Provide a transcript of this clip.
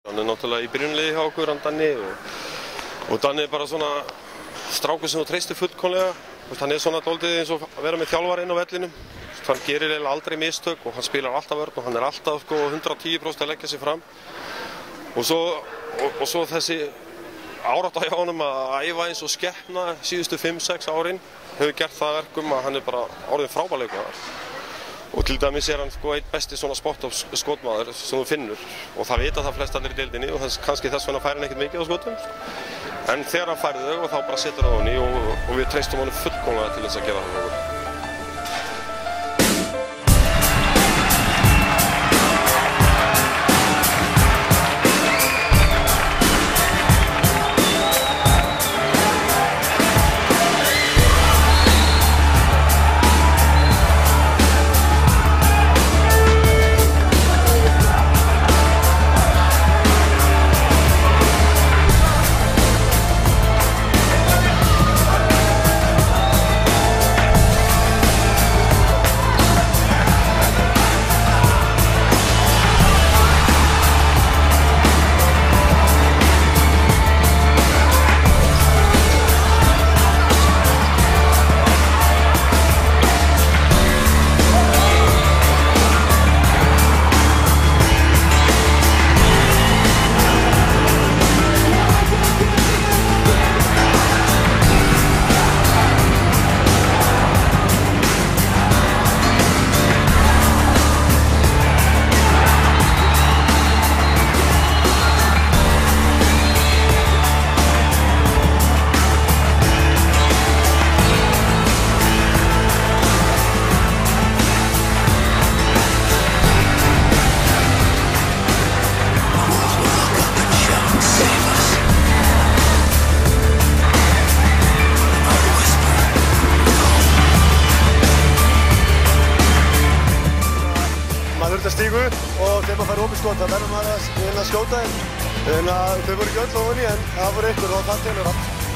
Hann náttúrulega í byrjunarliði hjá okkur, hann Danni, og Danni bara svona strákur sem þú treystir fullkomlega. Hann svona dálítið eins og að vera með þjálfara inn á vellinum. Hann gerir eiginlega aldrei mistök og hann spilar alltaf vörn og hann alltaf 110% að leggja sig fram. Og svo þessi árátta hjá honum að æfa eins og skepna síðustu 5-6 árin hefur gert það verkum að hann bara orðinn frábær leikmaður. Og til dæmis hann einn besti svona spot-up skotmaður sem þú finnur og það vita það flest allir í deildinni og kannski þess vegna fær hann ekkert mikið á skotum. En þegar hann fær þau og þá bara setur hann í og við treystum honum fullkomlega til þess að gera það okkur. Stígu og þegar maður fær opið skot þá verður maður að skjóta þeim. Þau voru ekki öll ofan í en það voru einhver og það telur allt.